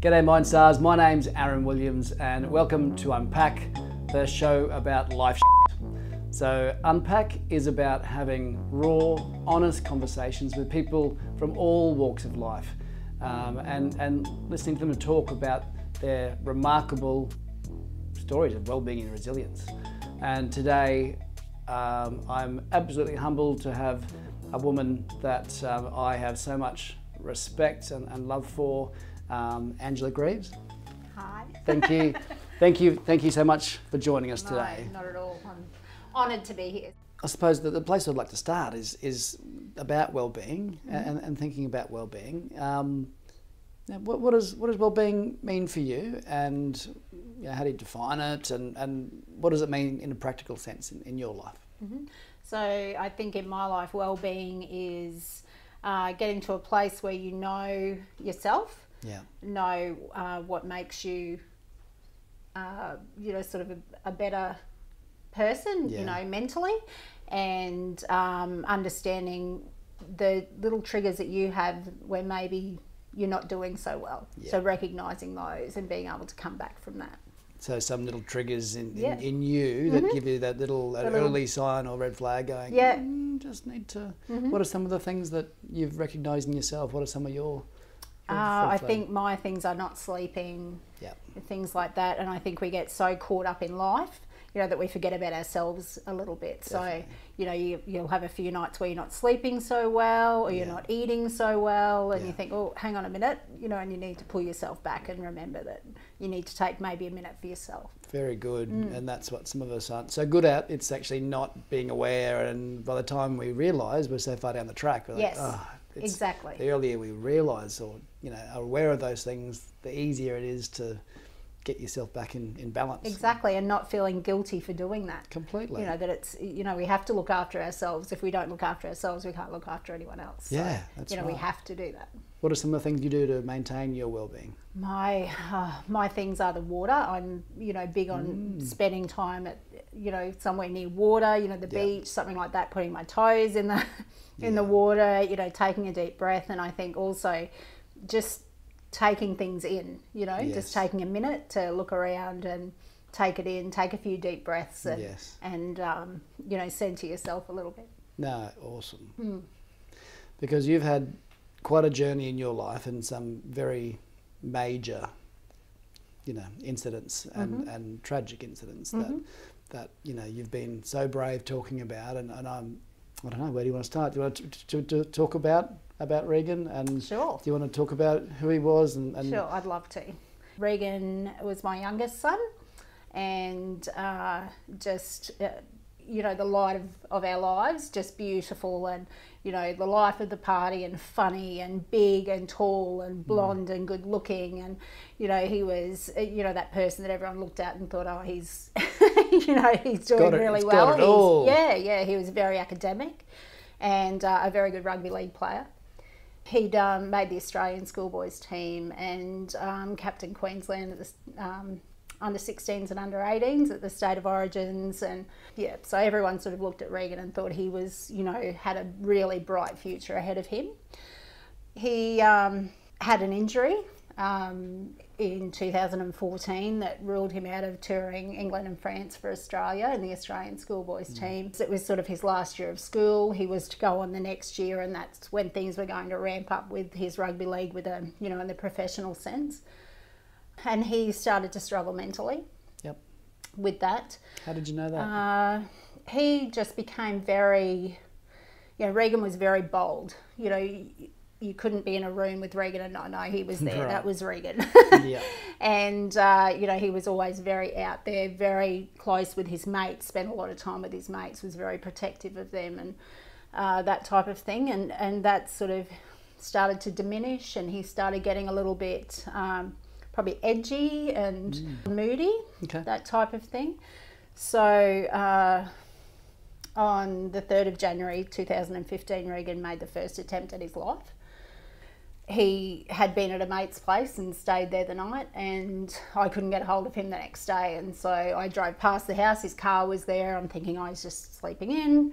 G'day Mind Stars, my name's Aaron Williams and welcome to Unpack, the show about life shit. So Unpack is about having raw, honest conversations with people from all walks of life and listening to them talk about their remarkable stories of well-being and resilience. And today I'm absolutely humbled to have a woman that I have so much respect and love for, Angela Grieve. Hi. Thank you so much for joining us today. No, not at all. I'm honoured to be here. I suppose that the place I'd like to start is about well-being and thinking about well-being. What does well-being mean for you, and how do you define it, and what does it mean in a practical sense in your life? So I think in my life, well-being is getting to a place where you know yourself. Yeah. Know what makes you, sort of a better person, mentally, and understanding the little triggers that you have where maybe you're not doing so well. Yeah. So recognising those and being able to come back from that. So some little triggers in you that give you that little early sign or red flag going, just need to... What are some of the things that you've recognised in yourself? What are some of your... I think my things are not sleeping, things like that, and I think we get so caught up in life, that we forget about ourselves a little bit. Definitely. So, you'll have a few nights where you're not sleeping so well, or you're not eating so well, and you think, oh, hang on a minute, and you need to pull yourself back and remember that you need to take maybe a minute for yourself. Very good, and that's what some of us aren't so good at. It's actually not being aware, and by the time we realise, we're so far down the track, we're like, exactly. The earlier we realise or are aware of those things, the easier it is to get yourself back in balance. Exactly, and not feeling guilty for doing that. Completely. That it's, we have to look after ourselves. If we don't look after ourselves, we can't look after anyone else. Yeah, so, that's right. We have to do that. What are some of the things you do to maintain your well-being? My things are the water. I'm, big on spending time at, somewhere near water, the beach, something like that, putting my toes in the in the water, taking a deep breath. And I think also just taking things in, just taking a minute to look around and take it in, take a few deep breaths and send to yourself a little bit. No, awesome. Because you've had quite a journey in your life and some very major, incidents and tragic incidents that you've been so brave talking about, and I don't know, where do you want to start? Do you want to talk about Regan? And sure. Do you want to talk about who he was? And Sure, I'd love to. Regan was my youngest son, and the light of our lives, just beautiful, and the life of the party, and funny and big and tall and blonde and good looking, and he was that person that everyone looked at and thought, oh, he's he's doing really well. He was very academic and a very good rugby league player. He'd made the Australian schoolboys team and captained Queensland at the under 16s and under 18s at the State of Origins, and so everyone sort of looked at Regan and thought he was, had a really bright future ahead of him. He had an injury in 2014 that ruled him out of touring England and France for Australia in the Australian schoolboys team. It was sort of his last year of school. He was to go on the next year, and that's when things were going to ramp up with his rugby league with a, in the professional sense. And he started to struggle mentally with that. How did you know that? He just became very, Regan was very bold. You couldn't be in a room with Regan and not know he was there. Right. That was Regan. And, he was always very out there, very close with his mates, spent a lot of time with his mates, was very protective of them and that type of thing. And that sort of started to diminish, and he started getting a little bit... probably edgy and moody, that type of thing. So on the 3rd of January 2015, Regan made the first attempt at his life. He had been at a mate's place and stayed there the night, and I couldn't get a hold of him the next day. And so I drove past the house, his car was there. I'm thinking, oh, he's just sleeping in.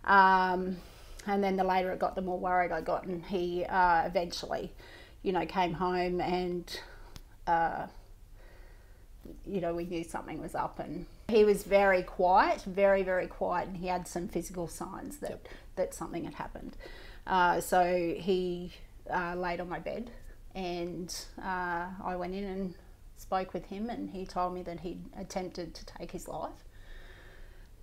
And then the later it got, the more worried I got, and he eventually, came home and you know, we knew something was up. And he was very quiet, very, very quiet, and he had some physical signs that, that something had happened. So he laid on my bed, and I went in and spoke with him, and he told me that he'd attempted to take his life.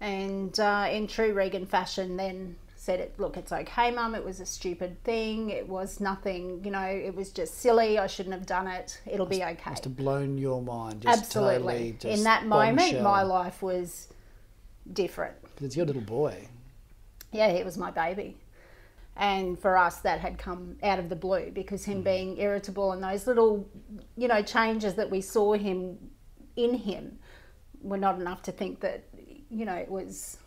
And in true Regan fashion then said, look, it's okay, Mum, it was a stupid thing, it was nothing, you know, it was just silly, I shouldn't have done it, it'll be okay. Must have blown your mind. Just absolutely. Totally, just in that moment, bombshell. my life was different. It's your little boy. Yeah, he was my baby. And for us, that had come out of the blue, because him being irritable and those little, you know, changes that we saw him in him were not enough to think that, you know, it was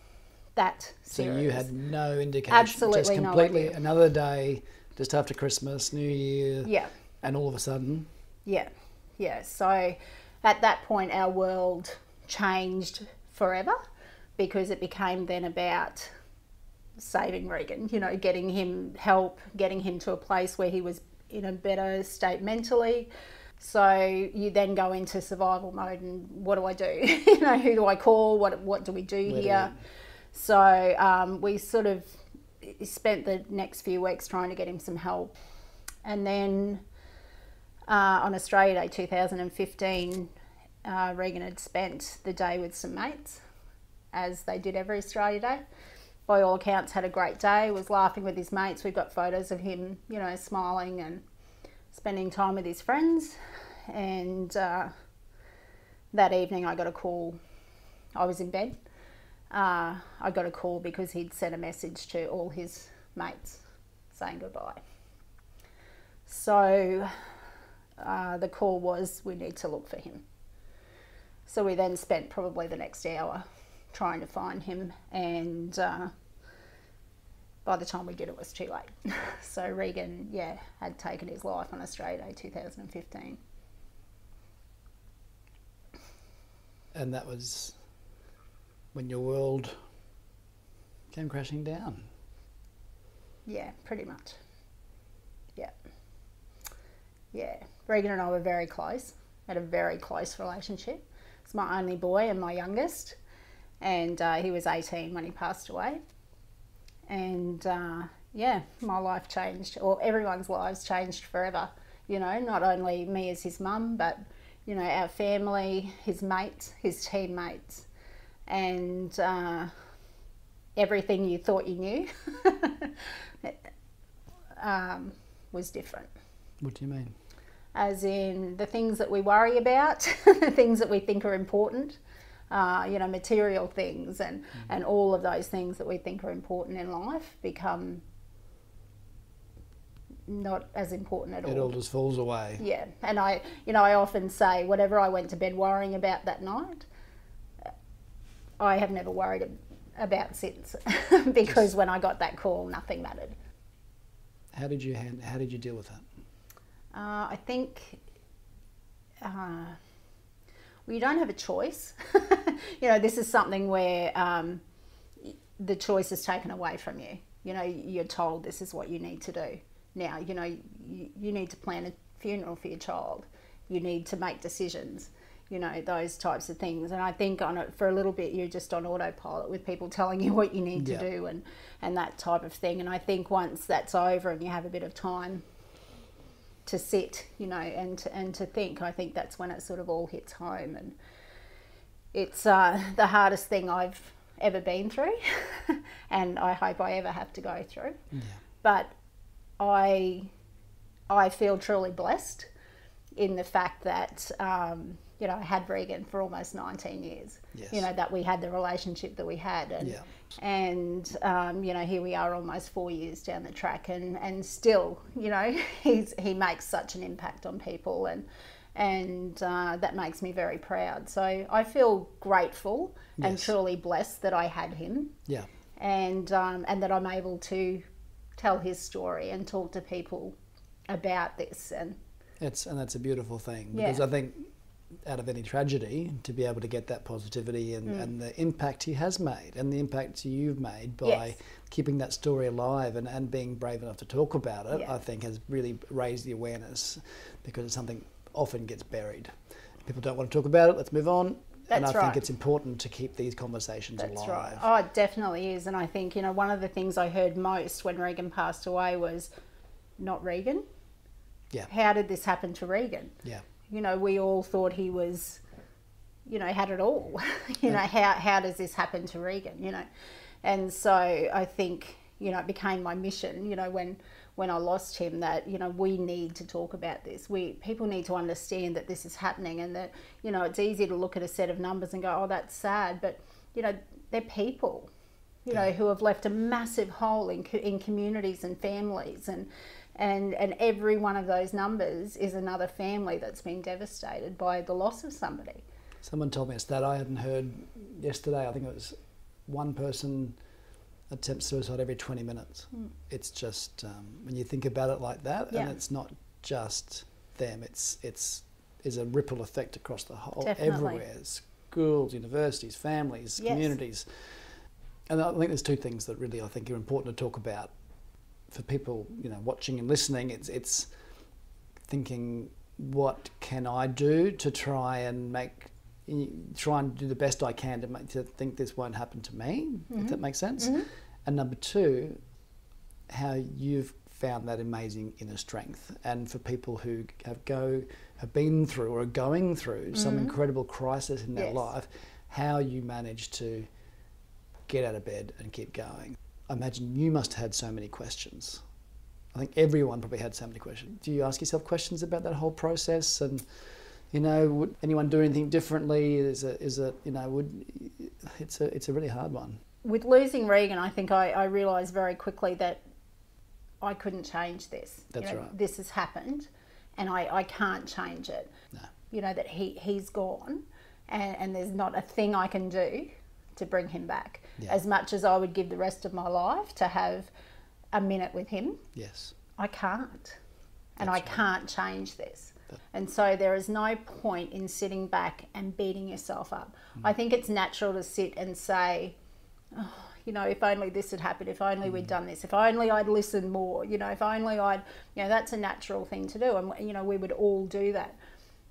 that serious. So you had no indication. Absolutely just completely no idea. Another day, just after Christmas, New Year. Yeah. And all of a sudden. Yeah. Yeah. So at that point, our world changed forever, because it became then about saving Regan, you know, getting him help, getting him to a place where he was in a better state mentally. So you then go into survival mode, and what do I do? You know, who do I call? What do we do here? So we sort of spent the next few weeks trying to get him some help. And then on Australia Day 2015, Regan had spent the day with some mates, as they did every Australia Day. By all accounts, had a great day, was laughing with his mates. We've got photos of him, you know, smiling and spending time with his friends. And that evening I got a call. I was in bed. I got a call because he'd sent a message to all his mates saying goodbye. So the call was, we need to look for him. So we then spent probably the next hour trying to find him, and by the time we did, it was too late. So Regan, yeah, had taken his life on Australia Day 2015. And that was when your world came crashing down. Yeah, pretty much. Yeah. Yeah. Regan and I were very close, had a very close relationship. It's my only boy and my youngest. And he was 18 when he passed away. And yeah, my life changed, or everyone's lives changed forever. You know, not only me as his mum, but, you know, our family, his mates, his teammates, and everything you thought you knew was different. What do you mean? As in the things that we worry about, the things that we think are important. You know, material things and all of those things that we think are important in life become not as important at all. It all just falls away. Yeah, and I often say, whatever I went to bed worrying about that night, I have never worried about since, because when I got that call, nothing mattered. How did you deal with that? I think. Well, you don't have a choice. You know, this is something where the choice is taken away from you. You know, you're told this is what you need to do. Now, you know, you need to plan a funeral for your child. You need to make decisions, you know, those types of things. And I think for a little bit, you're just on autopilot with people telling you what you need to do and that type of thing. And I think once that's over and you have a bit of time to sit, you know, and to think, I think that's when it sort of all hits home. And it's the hardest thing I've ever been through and I hope I ever have to go through. Yeah. But I feel truly blessed in the fact that you know, I had Regan for almost 19 years. Yes. You know, that we had the relationship that we had, and you know, here we are almost 4 years down the track, and still, you know, he makes such an impact on people, and that makes me very proud. So I feel grateful and truly blessed that I had him. Yeah. And that I'm able to tell his story and talk to people about this, and that's a beautiful thing, because I think out of any tragedy, to be able to get that positivity and the impact he has made and the impact you've made by keeping that story alive and being brave enough to talk about it, I think has really raised the awareness, because it's something often gets buried. People don't want to talk about it, let's move on. And I think it's important to keep these conversations alive. That's right. Oh, it definitely is. And I think, one of the things I heard most when Regan passed away was, not Regan? Yeah. How did this happen to Regan? Yeah. We all thought he was, had it all. How does this happen to Regan, And so I think, it became my mission, when I lost him, that, we need to talk about this. People need to understand that this is happening, and that, it's easy to look at a set of numbers and go, oh, that's sad. But, they're people, who have left a massive hole in communities and families. And every one of those numbers is another family that's been devastated by the loss of somebody. Someone told me a stat I hadn't heard yesterday. I think it was one person attempts suicide every 20 minutes. It's just, when you think about it like that, and it's not just them, it's a ripple effect across the whole, everywhere. Schools, universities, families, communities. And I think there's two things that really I think are important to talk about for people, watching and listening. It's thinking, what can I do to try and do the best I can to think this won't happen to me, if that makes sense. And number two, how you've found that amazing inner strength. And for people who have been through or are going through some incredible crisis in their life, how you manage to get out of bed and keep going. I imagine you must have had so many questions. I think everyone probably had so many questions. Do you ask yourself questions about that whole process? And, would anyone do anything differently? It's a really hard one. With losing Regan, I think I realised very quickly that I couldn't change this. That's right. This has happened, and I can't change it. No. That he's gone, and there's not a thing I can do to bring him back. Yeah. As much as I would give the rest of my life to have a minute with him, yes, I can't. And I can't change this. And so there is no point in sitting back and beating yourself up. I think it's natural to sit and say, oh, if only this had happened, if only we'd done this, if only I'd listened more, if only I'd, that's a natural thing to do. And, we would all do that.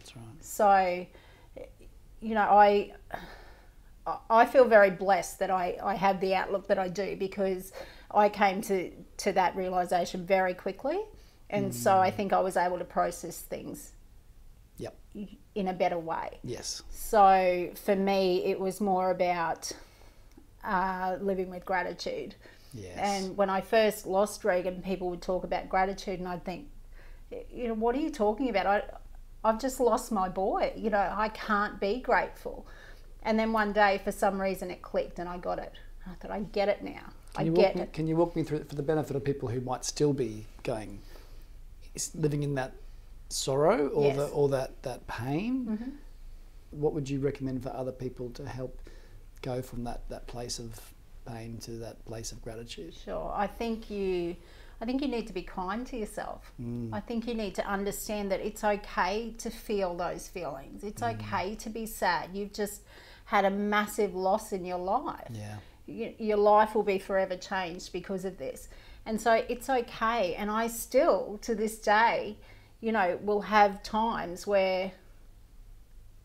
That's right. So, I feel very blessed that I have the outlook that I do, because I came to that realisation very quickly. And so I think I was able to process things in a better way. Yes. So for me, it was more about living with gratitude. Yes. And when I first lost Regan, people would talk about gratitude, and I'd think, what are you talking about? I've just lost my boy. I can't be grateful. And then one day, for some reason, it clicked and I got it. I thought, I get it now. Can you walk me through it for the benefit of people who might still be living in that sorrow or that pain? What would you recommend for other people to help go from that place of pain to that place of gratitude? Sure. I think you need to be kind to yourself. I think you need to understand that it's okay to feel those feelings. It's okay to be sad. You've just had a massive loss in your life. Yeah. Your life will be forever changed because of this. And so it's okay. And I still, to this day, will have times where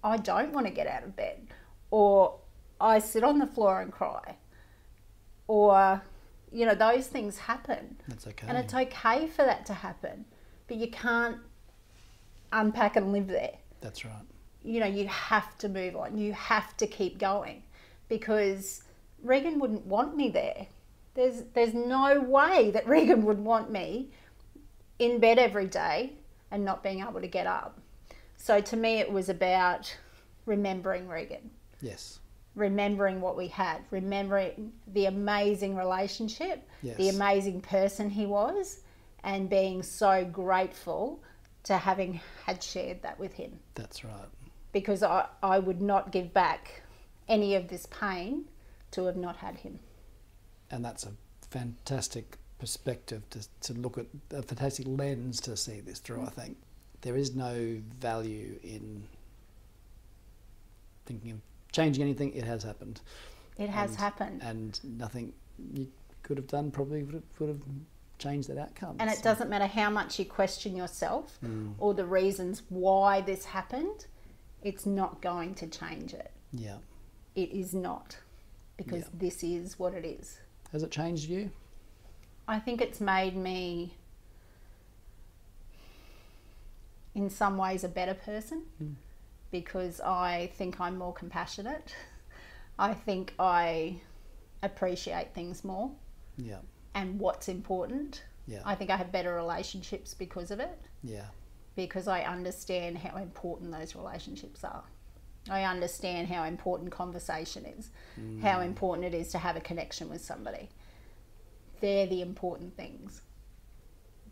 I don't want to get out of bed, or I sit on the floor and cry, or, those things happen. That's okay. And it's okay for that to happen, but you can't unpack and live there. That's right. You have to move on. You have to keep going, because Regan wouldn't want me there. There's no way that Regan would want me in bed every day and not being able to get up. So to me, it was about remembering Regan. Yes. Remembering what we had, remembering the amazing relationship, the amazing person he was, and being so grateful to having had shared that with him. That's right. Because I would not give back any of this pain to have not had him. And that's a fantastic perspective to look at, a fantastic lens to see this through, I think. There is no value in thinking of changing anything. It has happened. It has happened. And nothing you could have done probably would have change that outcome. And it doesn't matter how much you question yourself or the reasons why this happened, it's not going to change it. Yeah. It is not, because this is what it is. Has it changed you? I think it's made me, in some ways, a better person, because I think I'm more compassionate. I think I appreciate things more. Yeah. And what's important. Yeah. I think I have better relationships because of it. Yeah. Because I understand how important those relationships are. I understand how important conversation is, how important it is to have a connection with somebody. They're the important things.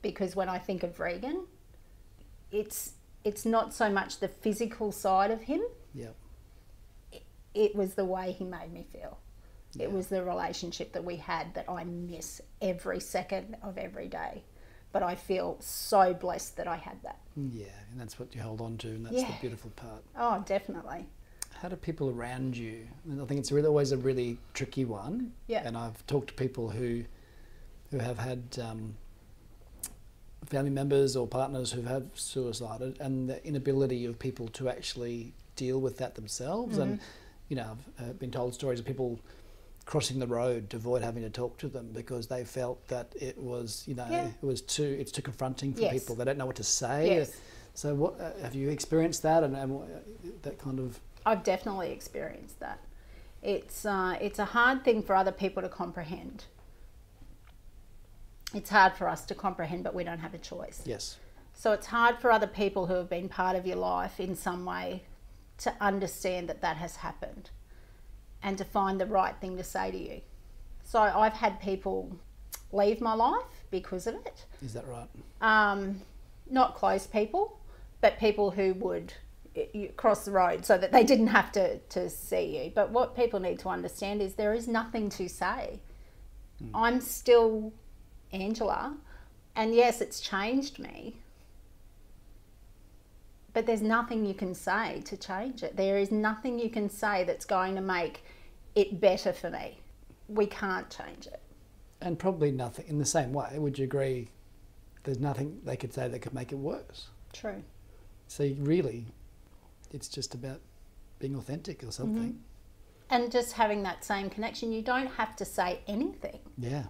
Because when I think of Regan, it's not so much the physical side of him. Yeah. It was the way he made me feel. It was the relationship that we had that I miss every second of every day. But I feel so blessed that I had that. Yeah, and that's what you hold on to, and that's the beautiful part. Oh, definitely. How do people around you, and I think it's really, always a really tricky one, and I've talked to people who have had family members or partners who've had suicided, and the inability of people to actually deal with that themselves. And, you know, I've been told stories of people crossing the road to avoid having to talk to them because they felt that it was, you know, it's too confronting for people. They don't know what to say. So what have you experienced that, and that kind of? I've definitely experienced that. It's a hard thing for other people to comprehend. It's hard for us to comprehend, but we don't have a choice. Yes. So it's hard for other people who have been part of your life in some way to understand that that has happened and to find the right thing to say to you. So I've had people leave my life because of it. Is that right? Not close people, but people who would cross the road so that they didn't have to see you. But what people need to understand is there is nothing to say. I'm still Angela, and yes, it's changed me, but there's nothing you can say to change it. There is nothing you can say that's going to make it better for me. We can't change it. And probably nothing, in the same way, would you agree, there's nothing they could say that could make it worse? True. So really, it's just about being authentic or something. And just having that same connection. You don't have to say anything. Yeah.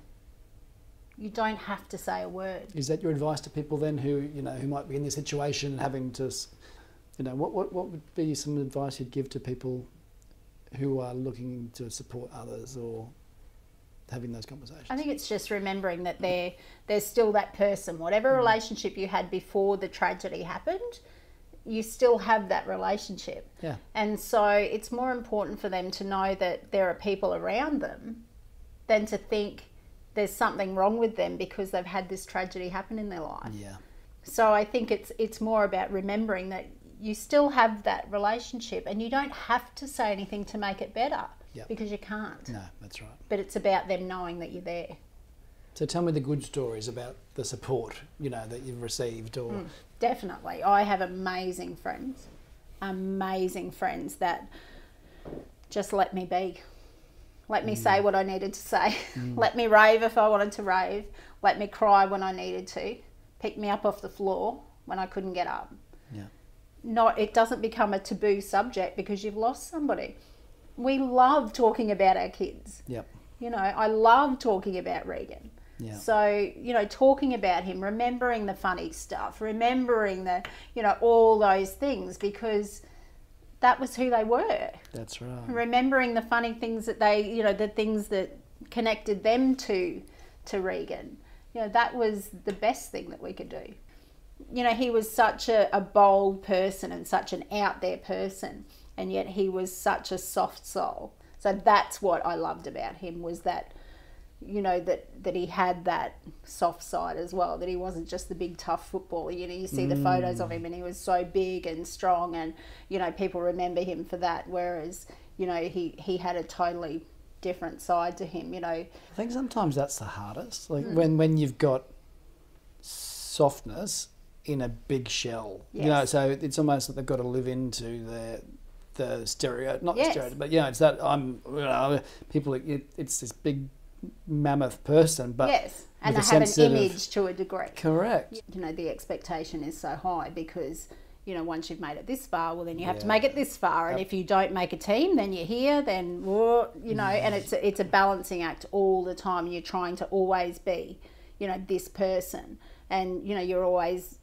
You don't have to say a word. Is that your advice to people then who, you know, who might be in this situation and having to, you know, what would be some advice you'd give to people who are looking to support others or having those conversations? I think it's just remembering that there's still that person. Whatever relationship you had before the tragedy happened, you still have that relationship. Yeah. And so it's more important for them to know that there are people around them than to think there's something wrong with them because they've had this tragedy happen in their life. Yeah. So I think it's more about remembering that you still have that relationship and you don't have to say anything to make it better because you can't. No, that's right. But it's about them knowing that you're there. So tell me the good stories about the support, you know, that you've received or... Definitely. I have amazing friends that just let me be. Let me say what I needed to say. Let me rave if I wanted to rave. Let me cry when I needed to. Pick me up off the floor when I couldn't get up. Yeah. It doesn't become a taboo subject because you've lost somebody. We love talking about our kids. Yep. You know, I love talking about Regan. Yeah. So, you know, talking about him, remembering the funny stuff, remembering the, you know, all those things because that was who they were. That's right. Remembering the funny things that they, you know, the things that connected them to Regan. You know, that was the best thing that we could do. You know, he was such a bold person and such an out there person, and yet he was such a soft soul. So that's what I loved about him was that, you know, that he had that soft side as well, that he wasn't just the big tough footballer. You know, you see the photos of him and he was so big and strong and, you know, people remember him for that, whereas, you know, he had a totally different side to him, you know. I think sometimes that's the hardest, like when you've got softness in a big shell, you know, so it's almost like they've got to live into the stereo, not the stereo, but, you know, it's that people, it's this big mammoth person, but yes, and they with have an sensitive image to a degree. Correct. You know, the expectation is so high because, you know, once you've made it this far, well, then you have to make it this far. And if you don't make a team, then you're here, then, you know, and it's a balancing act all the time. You're trying to always be, you know, this person. And, you know, you're always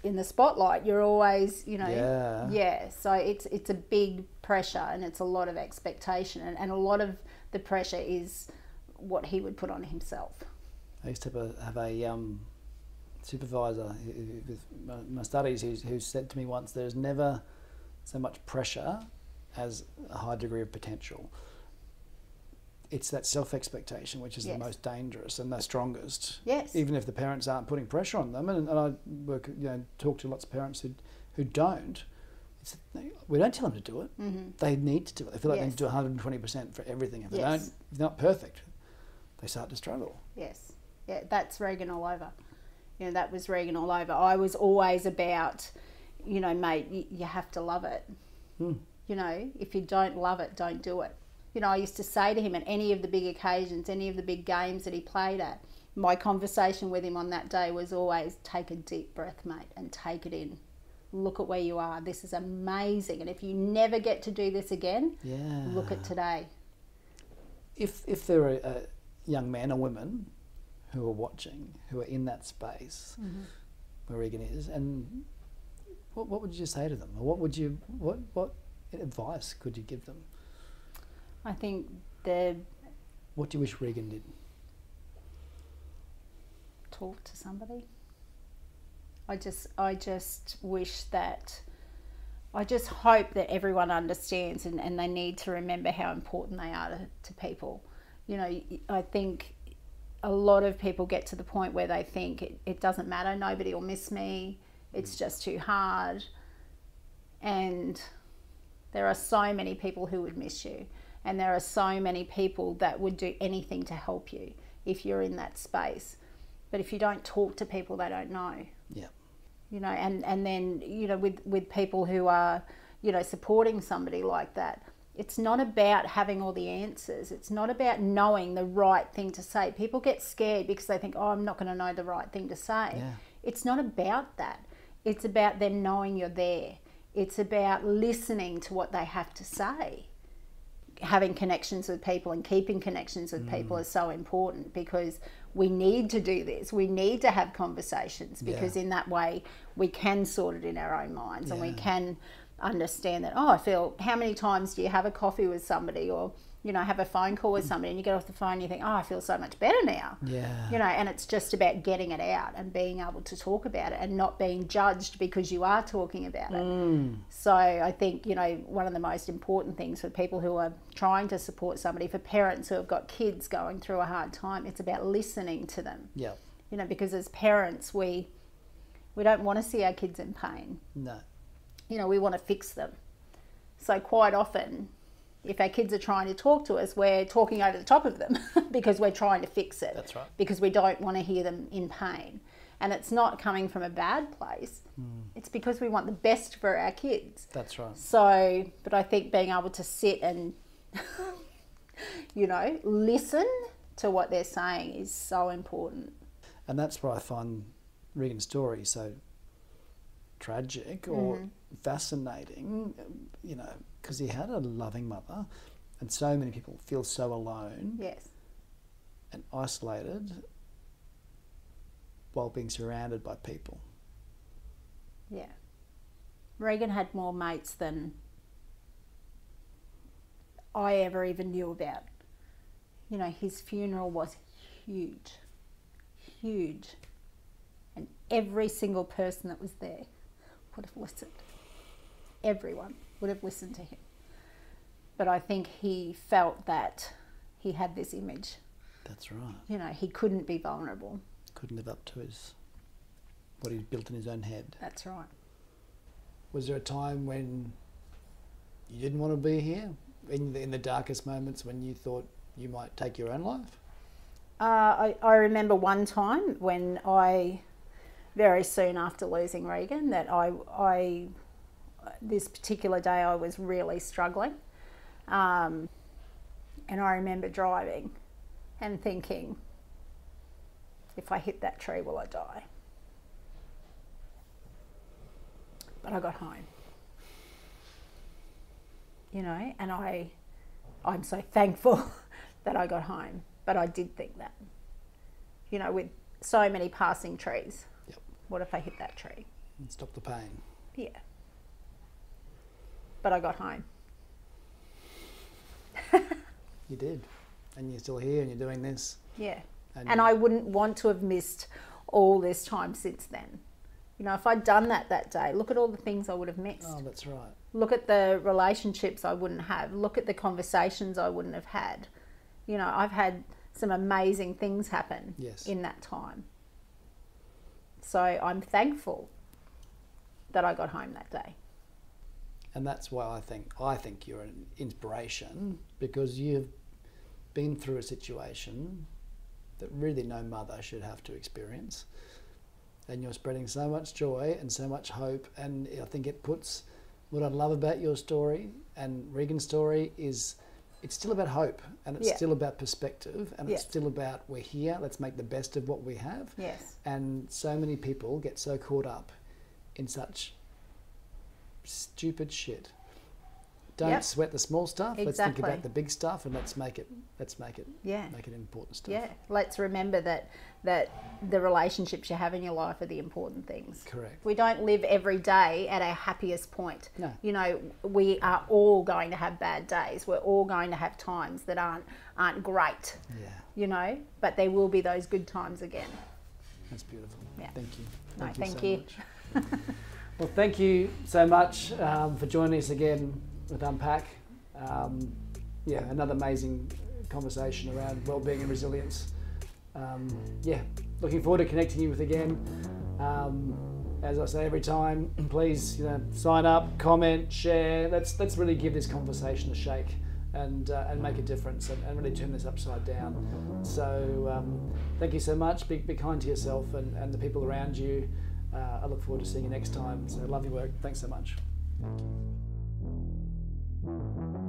in the spotlight. You're always, you know, so it's a big pressure and it's a lot of expectation. And a lot of the pressure is what he would put on himself. I used to have a supervisor with my studies who said to me once, there's never so much pressure as a high degree of potential. It's that self-expectation which is the most dangerous and the strongest. Yes. Even if the parents aren't putting pressure on them, and I work, you know, talk to lots of parents who don't. We don't tell them to do it. Mm-hmm. They need to do it. They feel like they need to do 120% for everything. If they don't, if they're not perfect, they start to struggle. Yes. Yeah, that's Regan all over. You know, that was Regan all over. I was always about, you know, mate, you have to love it. You know, if you don't love it, don't do it. You know, I used to say to him at any of the big occasions, any of the big games that he played at, my conversation with him on that day was always, take a deep breath, mate, and take it in. Look at where you are. This is amazing. And if you never get to do this again, look at today. If there are young men or women who are watching, who are in that space where Regan is, and what would you say to them? Or what advice could you give them? I think what do you wish Regan did? Talk to somebody. I just wish that, I just hope that everyone understands and they need to remember how important they are to people. You know, I think a lot of people get to the point where they think it doesn't matter, nobody will miss me, it's just too hard. And there are so many people who would miss you, and there are so many people that would do anything to help you if you're in that space. But if you don't talk to people, they don't know. Yeah. You know, and then, you know, with people who are, you know, supporting somebody like that, it's not about having all the answers. It's not about knowing the right thing to say. People get scared because they think, oh, I'm not going to know the right thing to say. Yeah. It's not about that. It's about them knowing you're there. It's about listening to what they have to say. Having connections with people and keeping connections with people is so important, because we need to do this. We need to have conversations, because in that way we can sort it in our own minds and we can understand that, oh, I feel, how many times do you have a coffee with somebody, or, you know, have a phone call with somebody and you get off the phone and you think, oh, I feel so much better now. Yeah. You know, and it's just about getting it out and being able to talk about it and not being judged because you are talking about it. So I think, you know, one of the most important things for people who are trying to support somebody, for parents who have got kids going through a hard time, it's about listening to them. Yeah. You know, because as parents, we don't want to see our kids in pain. No. You know, we want to fix them. So quite often, if our kids are trying to talk to us, we're talking over the top of them because we're trying to fix it. That's right. Because we don't want to hear them in pain. And it's not coming from a bad place. It's because we want the best for our kids. That's right. So, but I think being able to sit and, you know, listen to what they're saying is so important. And that's why I find Regan's story so tragic or fascinating, you know, because he had a loving mother, and so many people feel so alone and isolated while being surrounded by people. Yeah. Regan had more mates than I ever even knew about. You know, his funeral was huge, huge. And every single person that was there would have listened. Everyone would have listened to him. But I think he felt that he had this image. That's right. You know, he couldn't be vulnerable. Couldn't live up to what he'd built in his own head. That's right. Was there a time when you didn't want to be here? In the darkest moments when you thought you might take your own life? I remember one time when very soon after losing Regan, that this particular day I was really struggling. And I remember driving and thinking, if I hit that tree, will I die? But I got home. You know, and I'm so thankful that I got home. But I did think that, you know, with so many passing trees, Yep. what if I hit that tree? And stop the pain. Yeah. But I got home. You did. And you're still here and you're doing this. Yeah. And I wouldn't want to have missed all this time since then. You know, if I'd done that day, look at all the things I would have missed. Oh, that's right. Look at the relationships I wouldn't have. Look at the conversations I wouldn't have had. You know, I've had some amazing things happen in that time. So I'm thankful that I got home that day. And that's why I think you're an inspiration, because you've been through a situation that really no mother should have to experience. And you're spreading so much joy and so much hope. And I think it puts, what I love about your story and Regan's story is it's still about hope, and it's still about perspective, and it's still about we're here, let's make the best of what we have. Yes. And so many people get so caught up in such stupid shit. Don't sweat the small stuff. Let's think about the big stuff, and let's make it make it important stuff. Yeah. Let's remember that the relationships you have in your life are the important things. Correct. We don't live every day at our happiest point. No. You know, we are all going to have bad days. We're all going to have times that aren't great. Yeah. You know, but there will be those good times again. That's beautiful. Yeah. Thank you. Thank you. So much. Well, thank you so much for joining us again with Unpack. Another amazing conversation around wellbeing and resilience. Looking forward to connecting you with again. As I say every time, please sign up, comment, share. Let's really give this conversation a shake and make a difference and really turn this upside down. So thank you so much. Be kind to yourself and the people around you. I look forward to seeing you next time. So love your work. Thanks so much. Thank you.